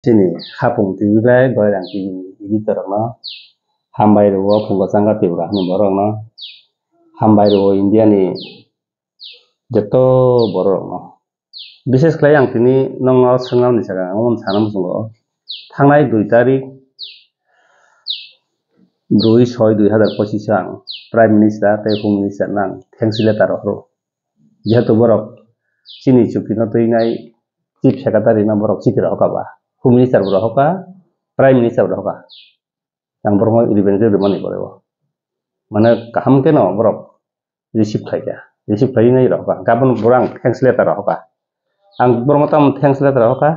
Sini hapung tibilai goirang tigi ini terangna hambai ruo pungo sangga tibra ni borongna hambai ruo India ni joto borongna বিশেষ করে आं তিনি नंग सोंनाव नि सागा उन सानाम sungo थांनाय 2 तारिख 2/6/2025 आं प्राइम मिनिस्टार तै होम मिनिस्टार नां थेंक्स लेटार हरो जेहेतु बरक चीनी चुक्ति न तैनाय चीफ सेक्रेटारि ना बरक चिठि हकाबा होम मिनिस्टार बरक हका प्राइम मिनिस्टार बरक हका आं बरक इरिबेन जेबो माने बरक माने काहाम के न बरक रिसीव खायनाय हका गाबोन बरक थेंक्स लेटार हका आं बरक ताम थेंक्स लेटार हका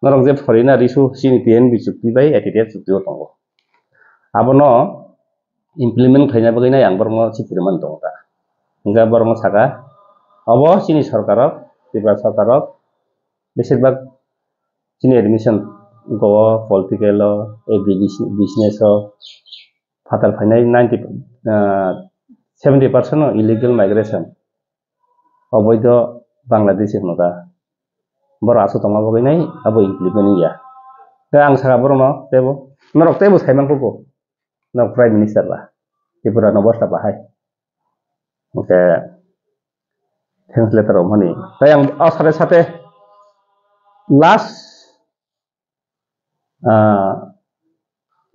नरक जे फरेनार इशू चीनी टीएनबी चुक्ति बाय एटीटीएफ चुक्ति दंगो abono implement खायना बगैनाय आं बरक चिठि मान दं दा इंगा बरक सागा अबो चीनी सरकारक त्रिपुरा सरकारक बेसेबाग चीनी एडमिशन गो पॉलिटिकल बिजनेस फातार फाइनाय 70% इलीगल माइग्रेशन अवैध बांग्लादेशी नदा बर आसु तंगा बगैनाय आबो इम्प्लिमेंट या दा आं सागा बरक तेबो नरक तेबो साइमानखौ न प्राइम मिनिस्टार बा त्रिपुरा नबस्था बाहाय okay thanks later of money ताई आं साथे साथे लास्ट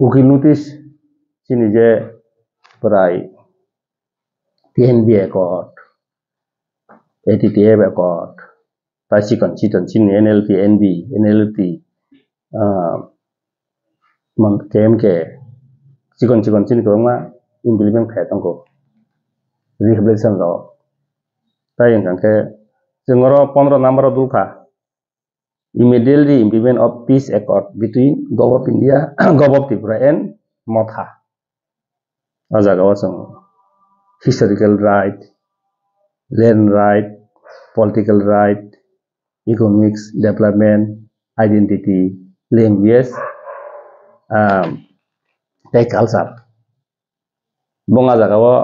उकिल नोटिस चीनी जे प्राय टीएनबी एकॉर्ड एटीटीएफ एकॉर्ड ताई चिकन चीनी एनएलपी एनबी एनएलटी केएमके चिकन चीनी को इम्प्लीमेंट खायतंगो रिहेबिलिटेशन लो ताई इंकांके जोंगरो 15 नंबर दुखा immediately implement of peace accord between government of India government of Tripura and Motha ajagawa song historical right land right political right economics development identity language culture bonga jagawa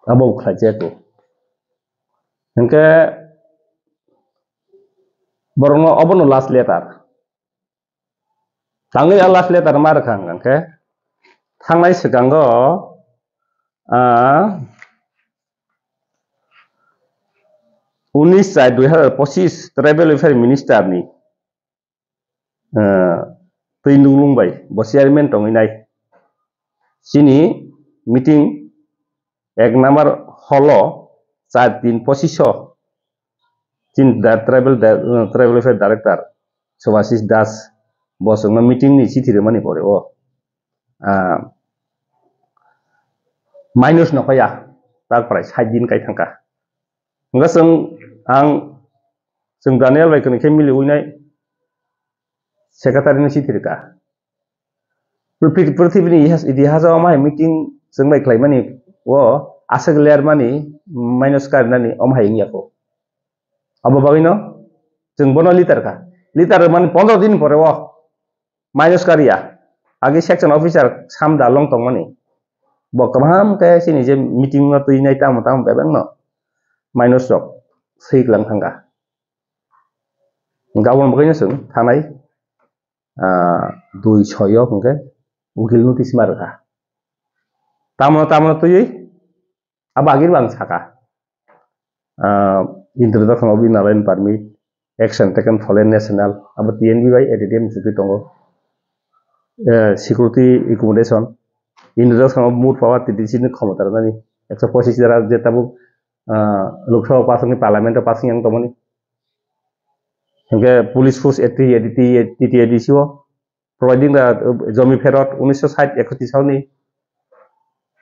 abo khlajeto enke borno abono last letter tangai last letter mar khang enke thangnai sigango 19/2025 tribal welfare minister नि तैनुलुंबाय बो चेयरमैन तंगैनाय चीनी मीटिंग 1 number hello 4/3/25 चीन tribal welfare director Subhashis दास बसंग मीटिंग नि चिठि माने परे ओ माइनस नखया ताक प्राय 7 दिन काय थांका इंगा जों दानियाल बायखौ के मिलिउनाय सेक्रेटारि चिठिका पृथ्वीनि इतिहासाव माय मीटिंग जों बायख्लाय माने ओ आसग लेयार माने माइनस कारनानि अमहाय नियाखौ अब बागैनो जों बनो लिटार माने 15 दिन परे ओ माइनस कारिया आगे सेक्शन ऑफिसर साम दालं तंग माने बकमाम के सिनि जे मीटिंग न तैनाय ताम बेबें न माइनस जक सैग्लां थांगा गाबोन बगैनो जों थानाय 2/6 के उकिल नोटिस मारका तामनो तयै अब आगिर बां साका introduction of inland permit action taken foreign national अब TNB by ATTM चुक्ति दंगो security accommodation introduction of mood power TDC नि क्षमता नानि 125 जरा जेताबु लोकसभा पासनि पार्लियामेंट पासिं yang तमनि हंगे police force TTADCO providing the zombie ferot 1960 31 सालनि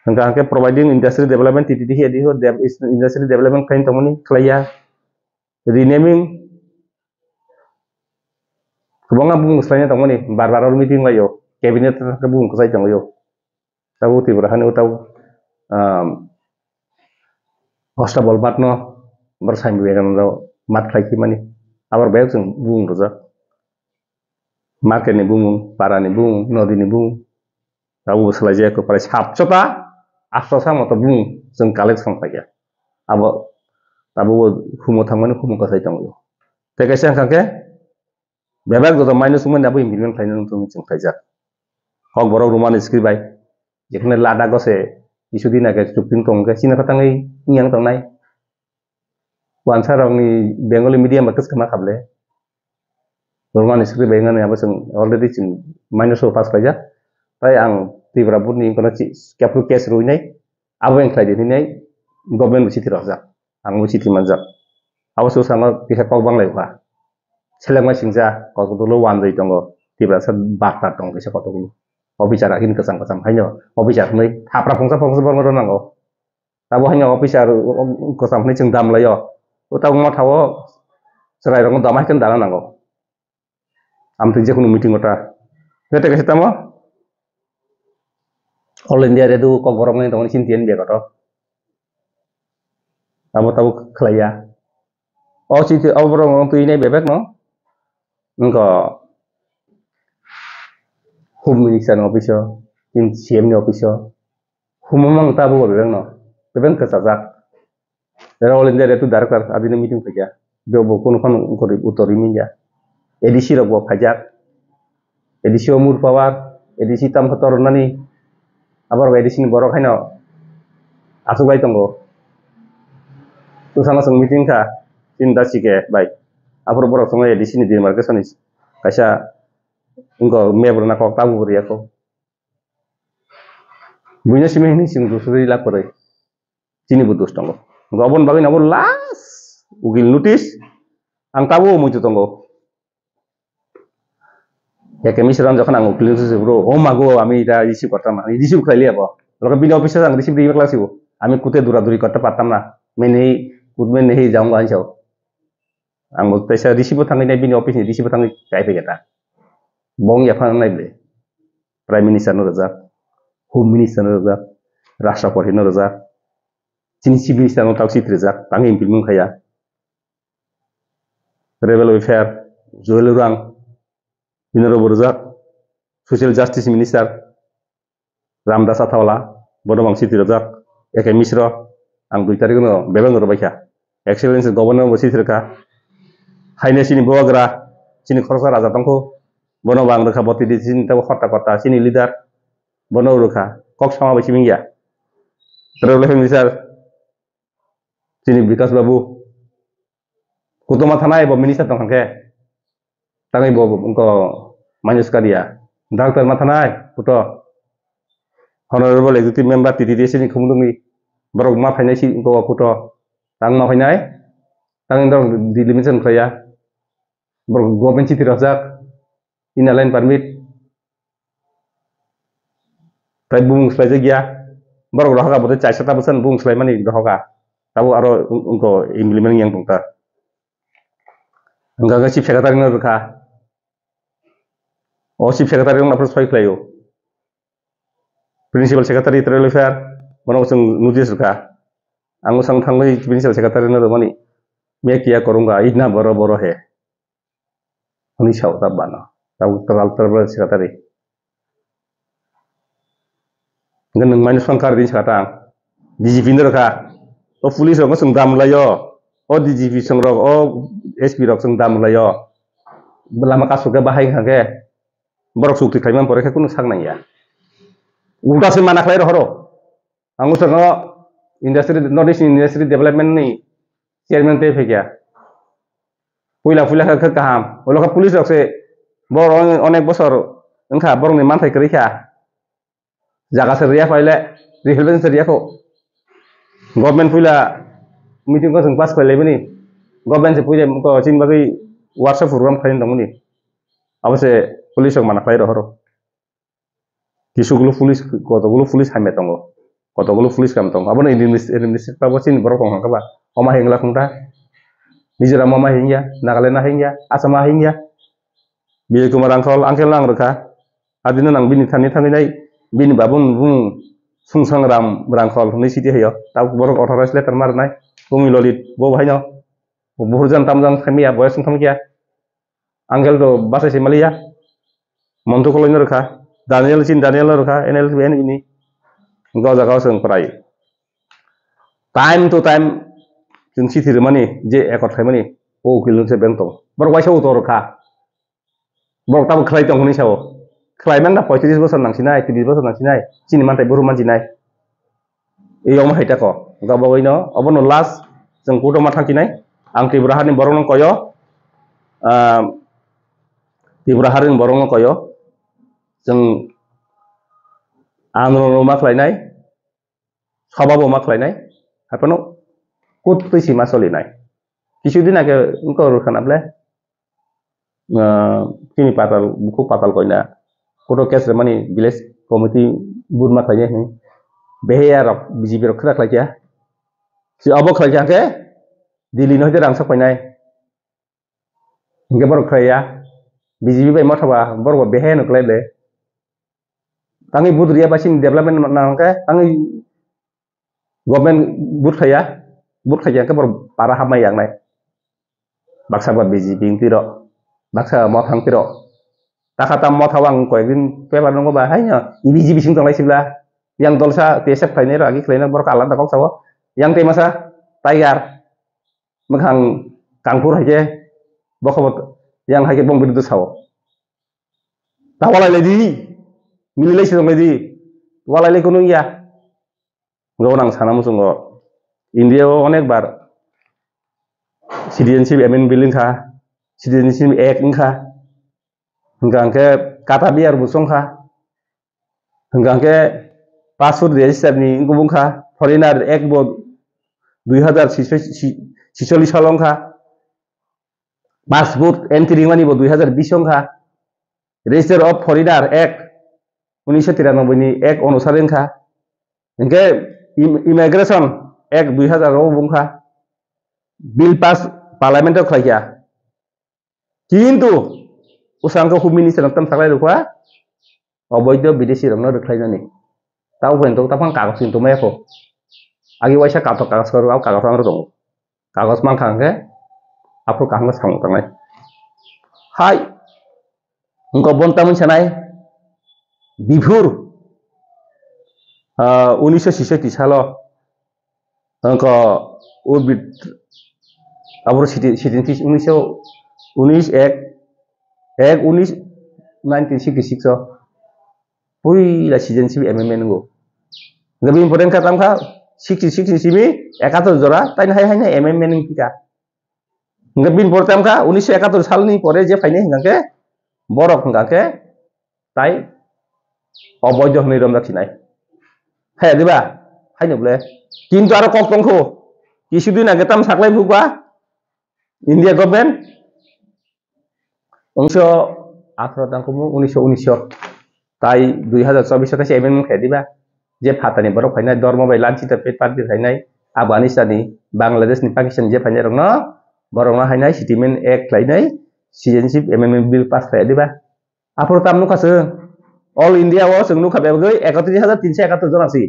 हंगे providing industry development TTDCO industry development kind तमनि खलाया renaming गोबां बुंस्लायनाय तमनि बार मीटिं लायो कैबिनेट के बुंखौ जाय दंयो ताबु तिब्राहानि ताव हस्ताबल बातनो बरसाइन बेगानदाव मातखायखि माने आबार बायक जों बुं रजा मार्केटनि बुं पारानि बुं नदीनि बुं ताबु सलाय जायखौ प्राय 700ता 800 मत बुं जों कालेक्ट खालामखाया आबो ताबु हुमो थांमाने हुमो गासाय दंयो te kaisa angkangke bebek do minus sumen dabu implement khlaina nungtung chung khaijak hok borok roman script bai jekhne lada gose isudin age chupin tongke sina katangai nyang tongnai wansa rongni bengali medium bakas kama khable roman script bai ngane abasung already chung minus so pass khaijak tai ang tibra burni kono kapru case ruinai abo yang khlai dinai government city rojak ang city manjak abo so sanga pisa kok banglai wa selengma singja kotulu wanjai tongo tibra sa bakta tong kisa kotulu officer akin kesang hanya officer nei thapra phongsa bangro nango tabo hanya officer kesang nei chung dam layo utang ma thawo serai rong damai kan dala nango amte je kono meeting ota nete kese tamo all india redu kok borong nei tong sin tien be koto tabo khlaya o si borong tu ini bebek no engko home minister officer in CM ni officer humamang tabu bebek no bebek kesajak dari all india redu director adine meeting kaja bebo kono kon utori minja edisi rok pajak edisi umur pawar edisi tam kotor nani abar edisi ni borok haino asubai tonggo tu sama sang meeting ka cinta sike baik apur borok songo edisi ni demarcation kaisa engko mebro na kok tabu beri ako bunya simi ni sing dusuri la pore sini budus tonggo gobon bagi nabur las ugil notice ang tabu muju tonggo ya kemisalan যখন ang ugil notice bro oh mago ami এটা রিসিভ করতাম না রিসিভ খাইলি আবো লোক বিনা অফিসে ang receive দিবে ক্লাসিব আমি কুতে দূরাদূরি করতে পারতাম না মেনেই কুদমে নেই যাওঙ্গা আনসাও ang pesa রিসিভ থাঙ্গি নাই বিনা অফিস ni রিসিভ থাঙ্গি কাইপে গেতা bong ya phang naile prime minister no rajak home minister no rajak rashtrapati no rajak chini chief minister no tausit rajak tangi implement khaya rebel welfare joel rang dinero rajak social justice minister ramdas athawala bodobang city rajak eke misro ang 2 tarik no bebeng ro baikha excellence governor bo city ka haine sini bogra sini khorsa raja tangko bono bang rekha boti di sini tahu kota sini leader bono rekha kok sama besi mingya terus misal sini Bikas Babu kutuma thanai bo minister tong hangke tangai bo engko manus kadia doctor mathanai kuto honorable executive member TTD sini khumdungi borok ma phainai si engko kuto tang ma phainai tang dong di limitation khaya borok government city rajak inalain permit tai bung selai gia borok rohaka bote 400% bung selai mani rohaka tabu aro engko implement yang tongta engka chief secretary no rekha o chief secretary no approach fai klayo principal secretary trade affair bono sung notice rekha ango sang thangai principal secretary no mani me kiya korunga idna boro he oni sau tabana tahu terlalu secretary ngan manus fangkar din sakatang DGP no rekha o police rok sung dam layo o DGP sung rok o SP rok sung dam layo belama kasuke bahai hangke borok sukti khaiman pore kuno sang nang ya ulta se mana khlai horo angu sango industry north industry development ni chairman te phekya puila ka kaham oloka police rok se borok onek bosor engkha borok ni manthai kri kha jaga se ria paile rehelben se ria ko government puila meeting ko sung pass paile bini government se puile ko chin bagi workshop program khain tongni abase police rok mana khlai horo kisugulu police kotogulu police haime tongo kotogulu police kam tongo abone administrative pabo chin borok tong hangka ba oma hengla khungta Mizoram mama hingya Nagaland hingya Asama hingya biye kumarangkol angkel lang rekha adina nang bini thani nai bini babun bung sungsang ram rangkol ni siti heyo tau borok authorized letter mar nai bumi lolit bo bhaino burjan tamjang khamiya boyas thangkia angkel do basa simalia montu kolonyo rekha Daniel rekha NLBN ini engkau jaga seng prai time to time jeng sithir mani je ekot khai mani ukil nung sebeng tong borok waisa utor kha borok tabu khlai tong ni sao khlai mang na 35 bosor nangsinai 30 bosor nangsinai chini mantai buru manjinai eyong ma haita ko gabawai no obono last jeng kudo ma thangkinai ang Tripura ni borok nang koyo Tripura harin borok nang koyo jeng andron ma khlainai sababo ma khlainai hapono kut tuisi ma solinai কিছুদিন আগে ইনকো খানাবলে kini patal buku patal koina koto kes remani village committee burma khaye ni beheya rok BJP rok khra khlakia si abo khlakia ke dili no rang sak painai hinga borok khlaya BJP bai mathaba borok beheya no klaile tangi budriya basin development nang ke tangi government bud khaya ke borok para hamai yang nai baksa ba BJP tiro baksa mo thang tiro takata mo thawang koydin paper nang ba hanya BJP sing tong lai sibla yang dolsa TSF khaine ragi khlaina borok alam ta kok sawo yang temasa tiger makhang kangpur haje bokobot yang haje bong bidu sawo tawala ledi mililai sing ledi wala le kono ya ngonang sana musungo India onek bar citizenship amendment bill kha citizenship act kha hinggang ke kata biar busong kha hinggang ke passport register ni ngubung kha foreigner act bo 2046 salong kha passport entry mani bo 2020 kha register of foreigner act 1993 ni act অনুসারে kha hingke immigration act 2000 bung kha bill pass parliament khlakia কিন্তু usangko humini senam saklai rukwa oboido bidesi rokno rukhlainani tau bento tapang kagos into meko agi waisa kato kagos karu au kagos ang rong kagos mang khangke apro kang sang tangai hai ngko bontamun sanai bifur 1966 salo ngko ubit abro citizenship 1919 ek 1966 so pui la citizenship amendment ngo ngabi important ka tam kha 66 simi 71 jora tain hai hai na amendment pika ngabi important ka 1971 sal ni pore je faine ngake borok ngake tai অবৈধ নিরম রাখিনাই হ্যাঁ দিবা হাই নবলে কিন্তু আর কক তংখো কিছুদিন আগে তাম সাকলাই ভুগবা ইন্ডিয়া গভর্নমেন্ট 1918 tangkumu 1919 tai 2024 ta semen khediba je phatani borok phainai dormo bai lanchita pet party phainai Afghanistan ni Bangladesh ni Pakistan je phainai rokno borok na hainai citizen act lainai citizenship amendment bill pass khediba apro tam nu khase all India was nu khabe gai 31371 জন আছে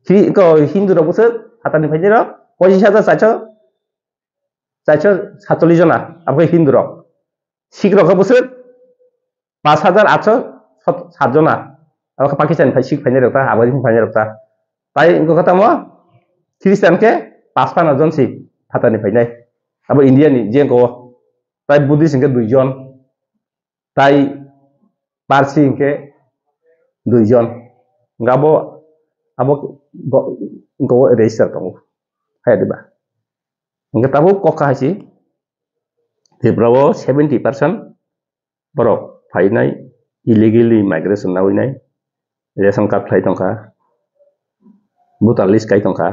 কি ko Hindu rok bosor hatani phainai rok 25447 jona apoi Hindu rok Sikh rok bosor 5807 jona apoi Pakistan phai Sikh phainai rok ta Afghanistan phainai rok ta tai ko kata mo Christian ke 55 জন Sikh hatani phainai apoi India ni jengko tai Buddhist ke 2 জন tai Parsi ke 2 জন ngabo abo go register kamu hai diba ngka tabu kokka hasi Tripura 70% borok phainai illegally migration na hoinai ration card phlai tongkha voter list kai tongkha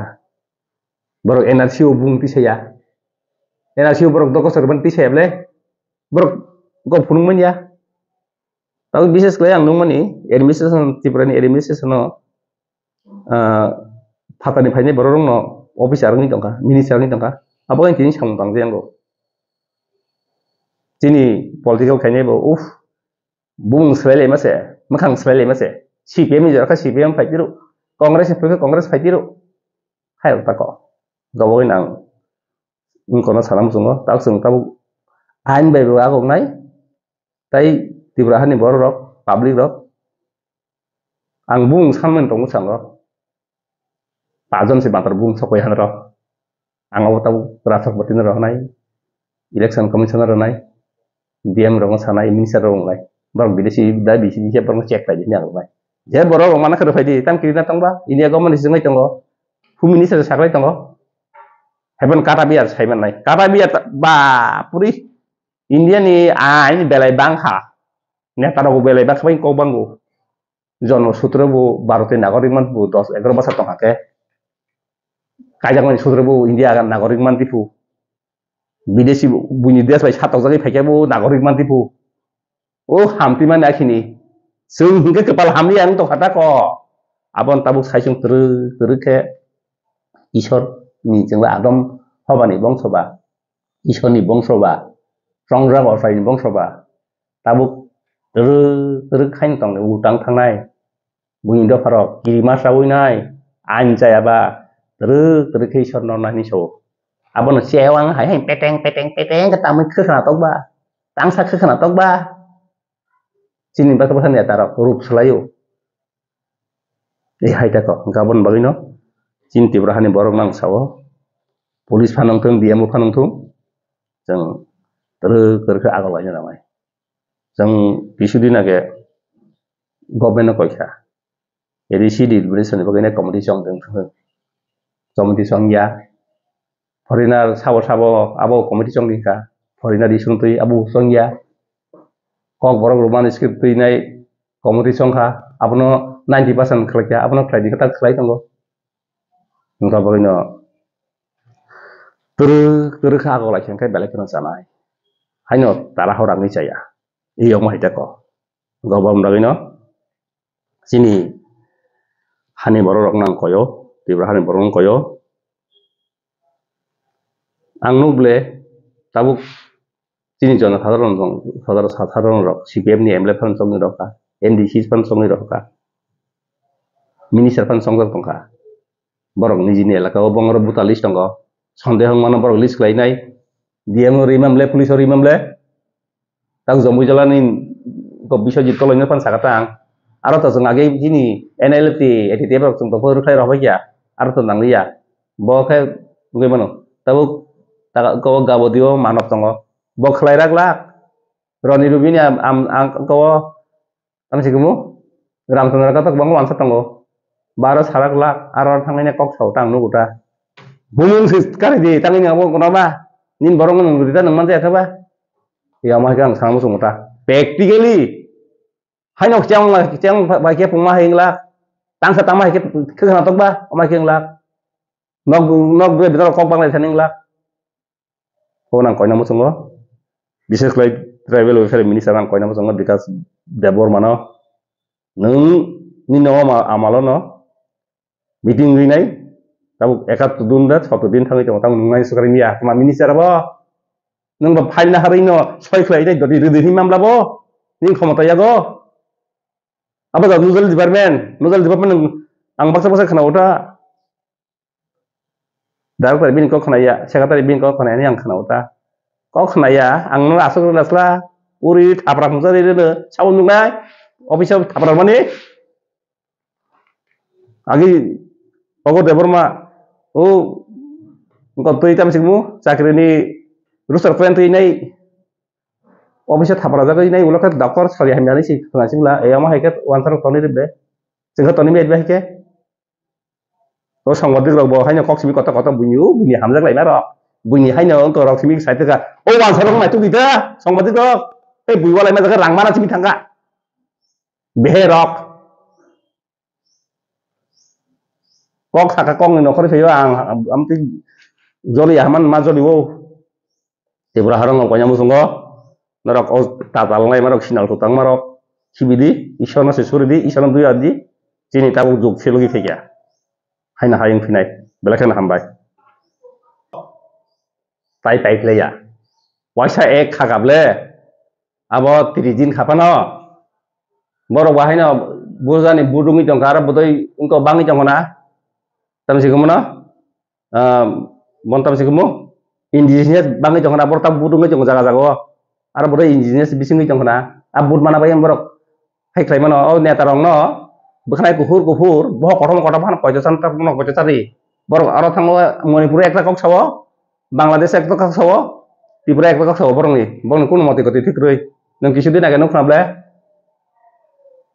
borok NRC bung tisaya NRC borok dokosor ban tisayable borok go phunungman ya tau bises kaya ang nungmani administration Tripura ni administration no phatani phainai borok no officer ni tongkha minister ni tongkha abo kan tini samung tangjengo tini political khainai bo bung swele mase makhang swele mase CPM ni jarka CPM phaitiru congress phaitiru hai ta ko gawoi nang kono salam sungo tak sung tabu ain bai ba gong nai tai Tripura ni borok rok public rok ang bung sammen tong sango pajon si batar bung sokoi han rok ang aw tabu rasak batin rok nai election commissioner nai DM rong sana minister rong nai borok bidesi da bisi je borok check lagi ni ang nai je borok mana kero faidi tam kirina tongba India government singai tongo hu minister saklai tongo heaven kata biar saiman nai kata biar ba puri India ni ini belai bangha ne taro belai bangha paling kau banggu জন সূত্র বু ভারতের নাগরিক মান বু 10-11 বছর টঙ্কাকে কাইজাং মানে সূত্র বু ইন্ডিয়া নাগরিক মান দিফু বিদেশি বুনি দেশ বাই সাতক জায়গায় ফাইকে বু নাগরিক মান দিফু ও হামতি মানে আখিনি जों हिंगे कपाल हामनि आं तो खाता क आबन ताबुक साइसुं तुरुके ईश्वर नि जोंबा आदम हबानि बंशबा ईश्वरनि बंशबा संग्रा बसाइनि बंशबा ताबुक तुरु खाइन तंग उटां थांनाय बुनि द फारक गिरिमा सावैनाय आइन जायाबा तुरु के ईश्वर ननानि सौ आबन सेवां हाय पेटें पेटें पेटें का तामै खोखना तकबा तांसा खोखना तकबा Sini bahasa bahasa ya tarak rup selayu. Hai tako gabon bagino. Cinti berahani borong nang sawo. Polis panong tung dia mu panong tung. Jeng terus agalanya namai. Jeng bisudi nage government koisa. Jadi sidi beri seni bagainya komedi song tung. Komedi song ya. Foreigner sawo abo komedi song dika. Foreigner disung tui abu song ya. Kok borok roman script nai komedi songkha apno 90% khlaiya apno khlai dikata khlai tongo ngka bagino turu kha ko lai kai belai kono sanai haino tara horang ni chaya iyong mai tako gobam bagino sini hani borok nang koyo tibra hani borok koyo angnuble tabuk Sini জন সাধারণ rock CPM নি MLA fun সঙ্গে রকা NDC fun সঙ্গে রকা minister fun সঙ্গে টঙ্কা বরং নিজিনি এলাকাও বঙ্গর বুতা লিস্ট টঙ্গ সন্দেহ মান বরং লিস্ট লাইনাই ডিএম রিমামলে পুলিশ রিমামলে তাক জমুই জলানি বিশ্বজিৎ কলইন ফান সাকাতা আং আরো তো जों আগে জিনি এনএলটি এটিতে বরং जों তো রখাই রবাই গিয়া আরো তো নাংলিয়া বকে গইমানো তাবো তাকা গাবদিও মানব টঙ্গ Bok kelairak lak, Roni Rubini kau apa sih kamu? Ram tengah kata bang wan setenggo, baru sarak lak, aror tangannya kok sau tang nu udah, bumung sih kali di tangannya apa kenapa? Nin borong nunggu kita nang mana apa? Ya mah kan sama musuh udah, practically, hanya cang baiknya pemah yang lak, tang setama hikit kena tok bah, omah yang lak, nok gue betul kok bang lagi yang lak, kau nang kau namu semua. Bisnis like travel welfare minister nang koina musang because debor mano nung ni no amalo no meeting ri nai tabu ekat tudun dat foto din thangi tong tang nungai sukari niya kuma minister abo nung ba phaina hari no soi khlai dai dodi ridi himam labo ning khomata yago aba da nuzal department ang baksa khana uta director bin ko khana ya secretary bin ko khana ni ang khana uta kok kenaya ang nang asuk lasla uri taprak musa de saun nungai office taprak mani agi ogo debor ma o ngko tui tam singmu sakri ni rusar plan tui nai office taprak jaga nai ulaka doktor sari hamyani si singla e ama haiket wansar toni de singha toni me hike o sangwadik rok bo haino kok simi kota bunyi hamjak lai ma bunyi hai no ko rok simi sai ta o wan sa rok mai tu kita song batik rok e bui wala ma rang mana simi thangka behe rok kok saka kong no khori pheyo ang amti joli haman ma joli wo tebra harong ko nyamu songo narok o tatal ngai marok sinal tutang marok sibidi isono se suridi isono dui adi sini tabu juk selogi phekya haina hayeng phinai belakhan hambai tai le ya waisa ek khagable abo tirijin khapano borok bahino bujani budungi tong kara bodoi unko bangi tongona tamsi kumono mon tamsi kumo indigenous bangi tongona borta budungi tong jaga jago ara bodoi indigenous bisingi tongona abud mana bayam borok hai klai mano o netarong no bukhnai kuhur boh kotom kotom han pojosan ta no pojosari borok aro thango manipur ekla kok sawo Bangladesh ekto kok sawo Tripura ekbar kok sawo borong ni borong kuno mati koti tik roi nang kisu din agak nung kenapa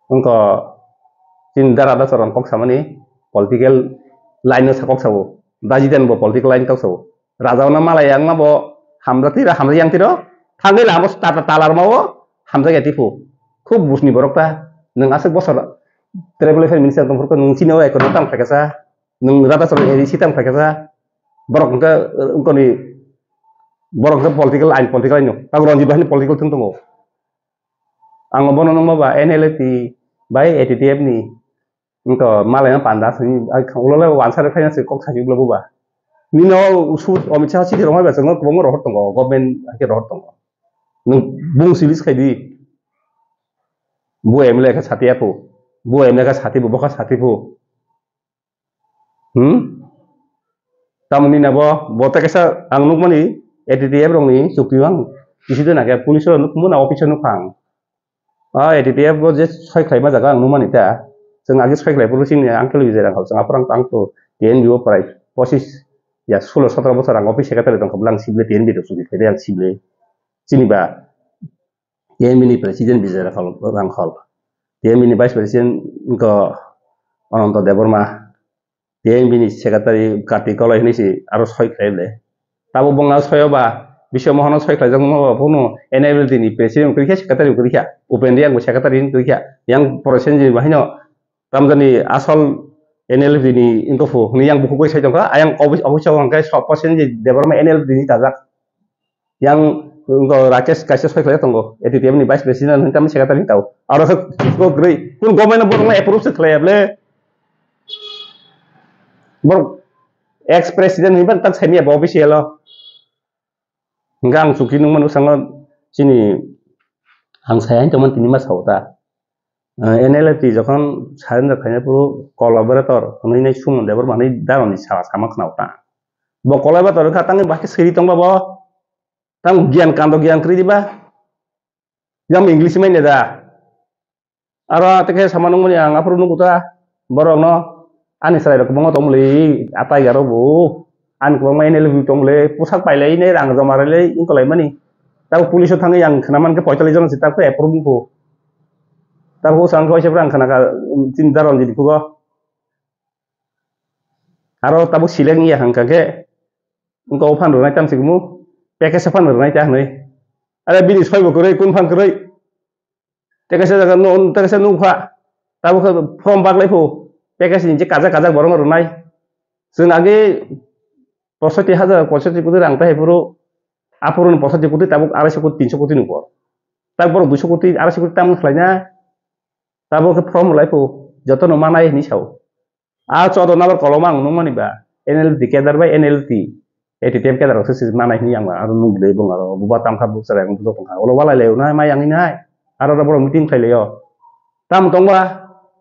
engko cinta ada seorang kok sama ni political line sakok sawo dajidan bo political line kok sawo raja na malayang ma bo hamza yang tiro thangai lamos tata talar mau hamza ya tipu khub busni borok ta nang asuk bosor travel affairs minister tong ko nung chino e ko tam thakasa nung rata sor eri sitam thakasa borok engko ni borok ke political line tak ronji bahni political tung tungo ang bono nang ba NLT bai ATTF ni engko malayang pandas ni ulole wansar finance kok saji blobo ba nino usut omicha chi rong ba jeng ko mo rohot tongo government ake rohot tongo nung bung silis khaidi bu emle ka sati apu bu emle ka sati bu ka sati bu tamuni nabo bote kesa ang nuk mani ATTF rong ni chukti bang kisi na ke police nuk muna office nuk phang ATTF bo je soi khlai ma jaga ang nuk mani ta jeng agi soi khlai police ni angkel bijera khal jang aprang tang to TNB bo prai posis ya 16-17 bosor ang office secretary tong kablang sible TNB to sugi khede ang sible sini ba TNB ni president bijera khal rang khal TNB ni vice president ko Ananto Deborma TNB ni secretary Karti Kolai ni si aro soi khlai le tabo bongna soyo ba bisho mohon soi khlai jang mo puno enable ni president ko kya secretary ko kya upendia ko secretary ko kya yang president ji bahino tamjani asal NLP ni ingko fu ni yang buku ko sai jang ka ayang office ang kai 100% ji development NLP ni tajak yang ingko Rakesh Kashyap soi khlai tonggo ATTF ni vice president hintam secretary tau aro ko grei pun government bo approve se khlai able bor ex president ni ban tak sai ni ba official lo Enggak, suki nung manu sangat sini ang sayang cuman tini mas hauta. NLT যখন স্বাধীনতা খাইনে পুরো collaborator কোন নাই সুমন দেবর মানে দারন di salah sama kenauta. Bo collaborator katang bahke seri tong ba tang gian kando gian kri di ba. Yang English main da. Ara teke sama nung mani ang apru nung kuta borong no ani sarai ko bongo tomli atai garo bu an ko main ele tomle pusak pailai ne rang jamarale ingko lai mani. Tahu pulis tangi yang kenaman ke 45 John sita ko approve ko. Tahu sang ko sebrang kana ka cinta ron jadi ko. Aro tabu sileng ya hangka ke engko phan ro nai tam sigmu peke sa phan ro nai ta noi. Ada bini soi bo korei kun phan korei. Teke sa jaga non teke sa nu pha. Tabu from bag lai pho. Peke sin je kaja kaja borong ro nai. Sung age 65,000 কোটি রাং তাই পুরো আপুরন 65 কোটি তাবুক 250 কোটি 300 কোটি নুকো তারপর 200 কোটি 250 কোটি তাম খাইনা তাবুক ফর্ম লাইফো যত নমানাই নি সাও আ চদ নাবার কলমাং নমানিবা NLT কেদার বাই NLT ATTF কেদার সে মানাই নি আংবা আর নুগলে বং আর বুবা তাম খাবু সারাং বুজো তংখা ওলো বালাই লেও না মাই আংনি নাই আর বড় মিটিং খাইলেও তাম তংবা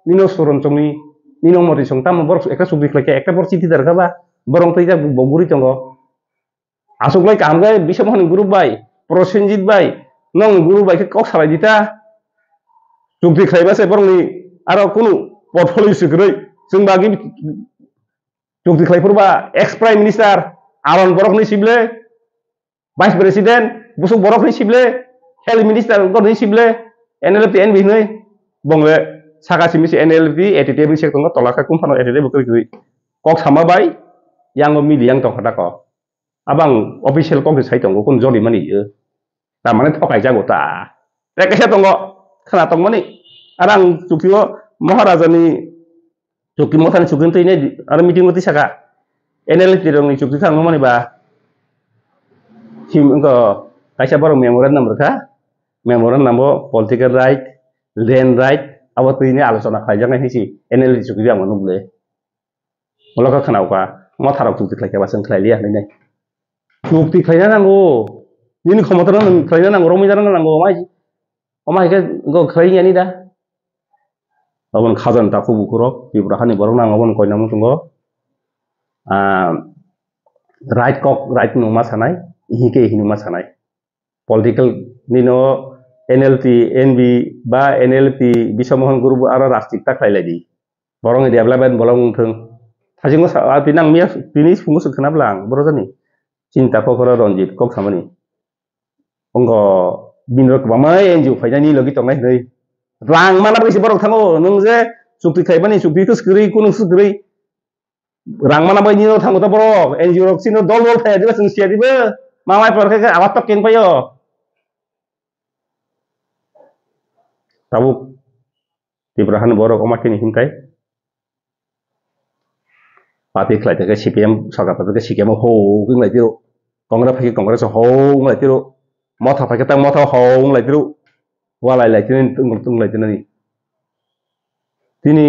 নিনো সরন চংনি নিনো মরি সং তাম বড় একটা সুবি খাইকে একটা বড় চিঠি দরকাবা borong tei jak boguri tongo asuk lai kam gai bisa mohon guru bai prosenjit bai nong guru bai ke kok salai dita chukti khlaiba se borong ni aro kunu portfolio sigrei jung bagi chukti khlai purba ex prime minister aron borok ni sible vice president busuk borok ni sible health minister gor ni sible NLP NB ni bongle saka simisi NLP ATTF ni sek tongo tolaka kumphano ATTF bukri kok sama bai yang memilih yang tong ko abang official kok sai tong kun joli mani ye ta mane thokai jago ta rek se tong khana tong mani arang chukio maharaja ni chukki mothan chukin tei ne ar meeting oti saka NLT rong ni chukki thang mani ba him ko kaisa borong memorandum rekha memorandum bo political right land right awat ini alosona khaijang ni si NLT chukki ang manuble molaka khanau ka ma tharok chukti khlai ka basang khlai liya nei chukti khlaina nango nini khomotana khlaina nango romi jana nango omai ke go khlai ni da abon khajan ta khubu kurok bibra hani borong nango bon koina mu tungo right kok right no ma sanai hike hinu ma sanai political nino NLT NB ba NLP bisamohon guru ara rastik ta khlai ladi borong development bolong thung Hajingo tinang mia finish fungus kenapa lang bro tani cinta kokoro ronjit kok sama nih Ongko binrok bamai NGO faidani logi tongai dei rang mana bagi si borok thango nung je sukti khaibani sukti tu skri kunung skri rang mana bagi nino thango ta borok NGO rok sino dol dol thaya diba sing sia diba mamai porke ke awat tok ken payo tabuk tibrahan borok omakini himkai pati khlai ke CPM sarkar ke CPM ho king lai tiro kongres ho lai tiro motha phai tang motha ho lai tiro walai lai tiro tung lai tiro ni tini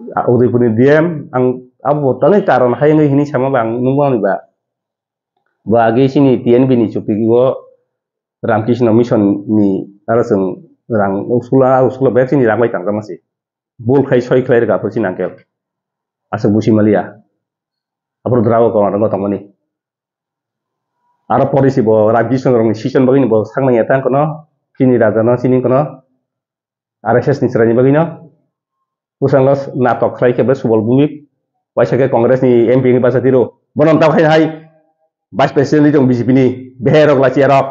Udaipurni DM ang abo tani taron hayangi hini sama bang nungwang ni ba bagi sini TNB ni cukti go Ramkrishna Mission ni araseng rang usula bet sini ramai tang masih bol khai soi khai ga persi nangkel asal busi malia apro drago ko rango tangani ara polisi bo Ramkrishna rong season bagini bo sangnang etang kono sini rajana sini kono RSS ni serani bagino Usangos natok khai ke subol bumik waisa ke kongres ni MP ni basa tiro bonon taw hai vice president ni jong BJP ni beherok la ciarok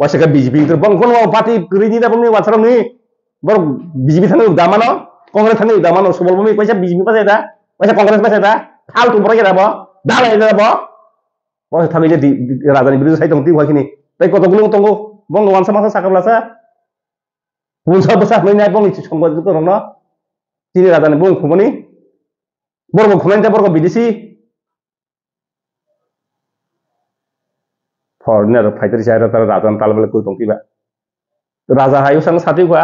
waisa ke BJP ter bang kono parti rini da bumni wasaram ni bor BJP thanu damano kongres thanu damano subol bumik waisa BJP basa da waisa kongres basa da hal tu borok da bo dalai da bo waisa thami je rajani biru sai tong ti wakini tai koto gulung tongo bong wansa masa sakablasa punsa besar menai bong ichi songgo ko rono Sini rata nih bung kumani, borgo kumain teh borgo bidisi, foreigner fighter saya rata tal balik kuitong tiba, raja hayu sang satu gua,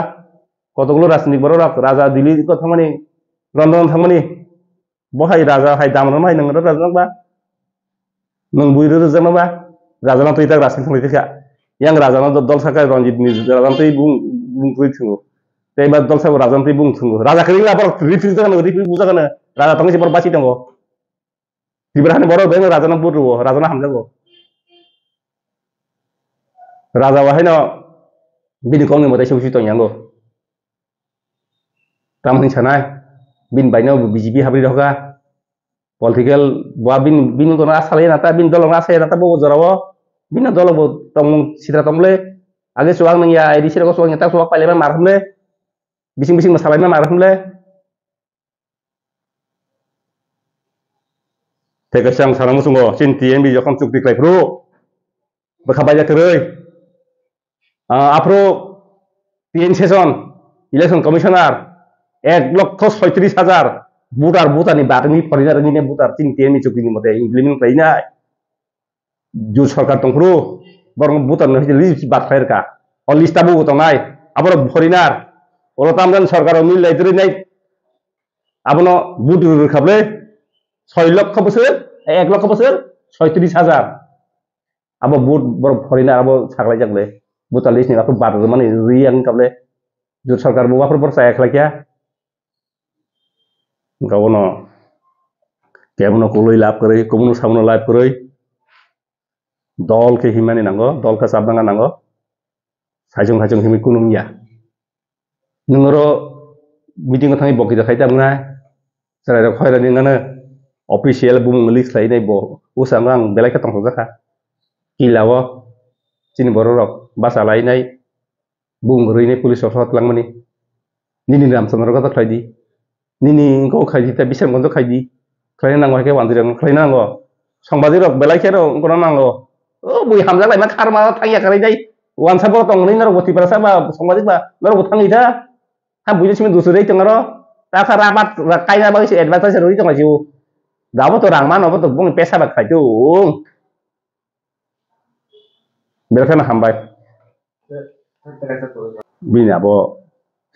kotok lu rasnik borok raja dili ikut thamani, London thamani, bohai raja hai daman mai neng raja nang ba, neng buiru raja nang ba, raja nang tuh itu rasnik thamani tiga, yang raja nang dol sakai ronjit nih, raja nang tuh bung kuitong Teba dol sa raja nanti bung tunggu. Raja kering lah borok review kan buza kan. Raja tangi si borok basi tenggo. Diberani borok beng raja nang buru, raja nang hamja go. Raja wahai no bin kong ni motai susi tong yang go. Tamang sanai bin baino BJP habri doka. Political buah bin ko na asale nata bin dolong asale nata bo jorawo. Bin dolong bo tong sitra tomle. Age suang nang ya edisi ko suang nyata suang pale marhamle. Bising-bising masalahnya marah mulai. Tegas yang sarang musuh Sintian bi jokam cuk diklai bro. Berkabarnya kerai. Apro TN session election commissioner 1,36,000 butar nih batang ini foreigner ini butar TN cuk ini mate implement lainnya. Jus sarkar tongkru borong butar nih list bat fair ka. On list tabu tongai. Apro foreigner Orang tamdan sarkar omil laitri nai abono budur khable 6 লক্ষ বছর 1 লক্ষ বছর 36,000 abo bud bor foreigner abo saklai jakle butalis ni aku bar mani riang kable jur sarkar bu apur percaya khlakia gawono kemono kuloi lab kore komuno samono lab kore dol ke himani nango dol ka sabnanga nango sajung himi kunumya Nungro meeting ko tangi bokita khaita muna sarai khoira ni ngana official bung list lai nei bo usangang belai ka tong ka kilawo sini bororok basa lai nei bung rui nei police officer lang mani nini ram sanor ka khlai di nini ko khai di ta bisam kon khai di khlai nang ke wan dirang khlai nang go songbadi rok belai ke ro ngona nang go o bui hamjak lai ma khar ma thangya kari dai wan sa bo tong nei naro boti para sa ba songbadi ba naro bo thangi da Ham punya cuma dusur itu ngaro, tak rapat kaya bagi si advertis seru itu ngaju. Dapat orang mana, dapat bung pesa bak kaju. Berapa hambai? Bini abo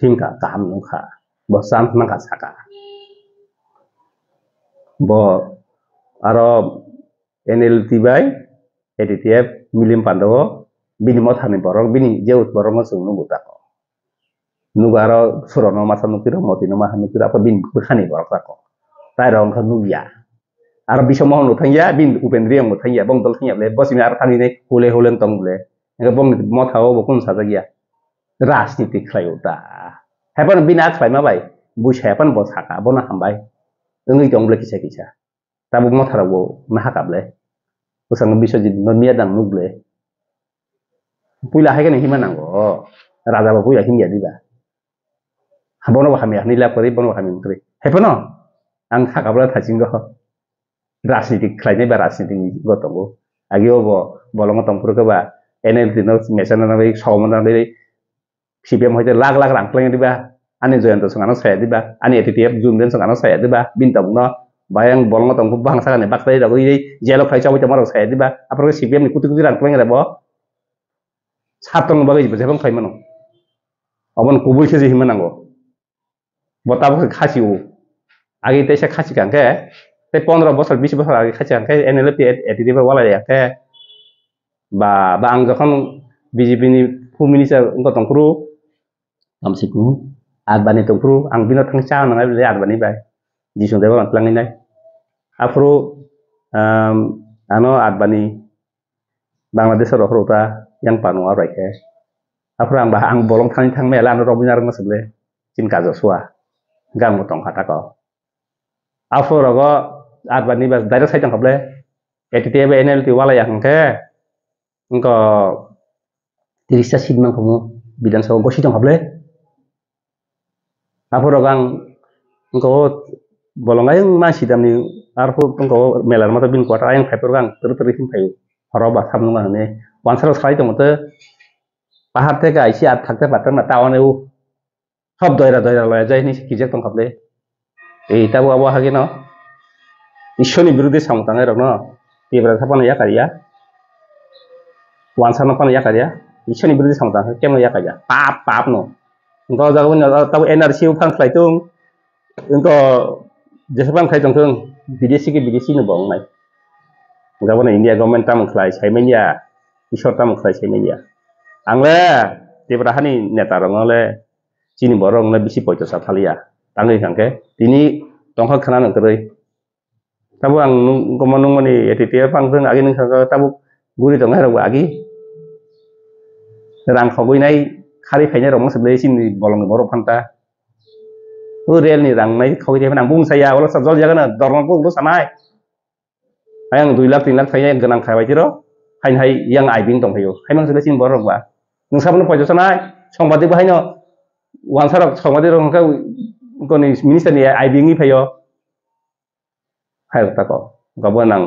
hingga kaham nungka, bosan nangka saka. Bo aro NLT bay, EDTF milim pandawo, bini mau thani borong, bini jauh borong masuk nunggu tak. Nugaro surono masa nukiro moti no mah nukiro apa bin berkhani borok tako tai rong kan nugya ar bisa mau nuthanya bin upendriang nuthanya bong dol thanya le bos mi ar thani ne hole holen tong le nga bong mo thao bokun sa jagia rajniti khlaiuta hepan bin ak khlai ma bai bu hepan bo saka bona hambai ngi tong ble kisa ta bu mo tharawo na hakable usang bisojit no mia dang nugle puila hai kan hima nanggo raja ba puila himya diba habono ba kami nila kori bono kami kori hepono ang hakabla thajingo राजनीतिक खालायनाय बा राजनीतिक गतंगो आगियाव bolong tongpur ke ba NLT no mesana na bai sawmana bai CPM hoite lag lag rangkleng diba ani joyanto sangano saya diba ani ATTF jumden sangano saya diba bintang no bayang bolong tongpur bangsa kan baktai dago ini jelo khai chawi tamaro saya diba apro CPM ni kutu kutu rangkleng rebo satong bagai jebang khai mano obon kubul khezi himanango botabo khasiu agi tesa khasi kangke te 15 বছর 20 বছর আগে খাইছে আঙ্কে NLP এটিটিভ ওয়ালা ইয়াকে বা আং যখন BJP ni fu minister engko tongkru amsiku adbani tongkru ang bino thang cha nangai bele adbani bai jisung dewa tlangi nai afro ano adbani Bangladesh ro rota yang panu arai ke afro ang bolong thang mela no robinar ngasble chin ka josua gang motong kata ko afro rogo adbani bas direct side kable ATTF NLT wala yang ke engko tirisa sidmang kamu bidan sawo gosi dong kable afro rogang engko bolong ayang masih damni arpo engko melar mata bin kuat ayang paper gang terus payu horoba samnung ngane wansaro sai dong te pahar te ga isi at thakte patar na tawane u সব দয়রা লয়া যায় নি কিজেক দং kable এইটাও আবো হাগে ন ঈশ্বরনি বিরুদ্ধে সামতাঙে রক ন পেবরা থাপানো ইয়া কারিয়া ওয়ানসানো পানো ইয়া কারিয়া ঈশ্বরনি বিরুদ্ধে সামতাঙে কেমন ইয়া কারিয়া পাপ ন engko jagon tabu NRC upang klaitung engko jesepang klaitung tung bidesi no bong nai gabon India government tam klai saimenya ishor tam klai saimenya angle tebra hani neta rongole chini borong na bisi poito sa thalia tangi kangke tini tongkha khana nang terei tabu ang komonung mani ATTF pangtung agi nang tabu guri dong hero agi rang khogoi nai khari phaina rong sablei sin bolong borok phanta o rel ni rang nai khogoi de nang bung saya wala sa jol jaga na dorong ko lo samai ayang 2 lakh 3 lakh phaina ganang khaibai tiro hain hai yang aibing tong phayo haimang sablei sin borok ba nung sabno poito sanai songbadi bahaino wansarok songbadi rong ka ko ni minister ni aibingi phayo hai ta ko gabon nang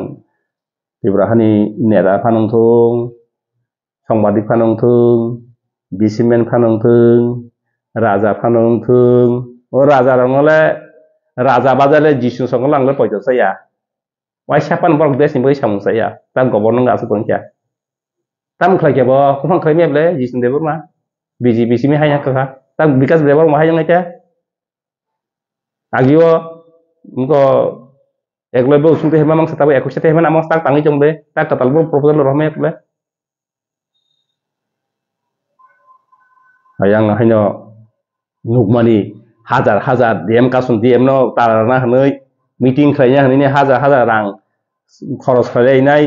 ibrahani nera phanong thung songbadi phanong thung bisimen phanong thung raja phanong thung o raja rongole raja bazale jisu songlang le poito saya wai sapan borok des ni boi samung saya ta gobernong ga su tongkya tam khlai ke bo khumang khlai meble jisun debor ma BJP simi hanya ka ta bikas debor ma hayang aja agio engko eklo bo sungte hema mang setabu ekuk sete hema namong tak tangi jongbe ta total bo proposal rohme ekle hayang haino nukmani hajar DM kasun DM no tarana hanoi meeting khlainya hanini hajar rang খরচ khlai nai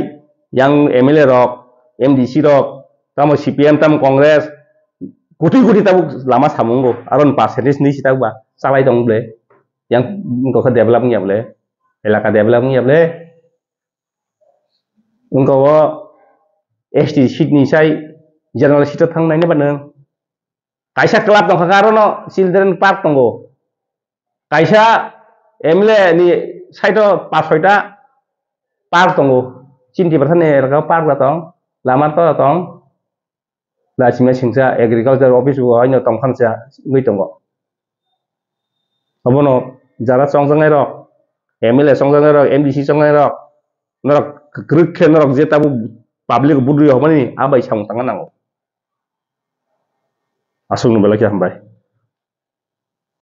yang MLA rok MDC rok tamo CPM tam Congress kuti tabu lama samungo aron percentage ni sitabu ba salai dong ble yang engko ke develop nya ble elaka develop nya ble engko wo ST sheet ni sai general sheet thang nai ne baneng kaisa club dong karono children park tongo kaisa MLA ni saito 5-6ta park tongo cinti persen erga park tong lamar to tong la sima singsa agriculture office wo aino tong khansa ngui tongo obono jara songjang rok MLA songjang rok MDC songjang rok norok grikhe norok je tabu public budri homani abai samung tangan nango asung no bela ki hambai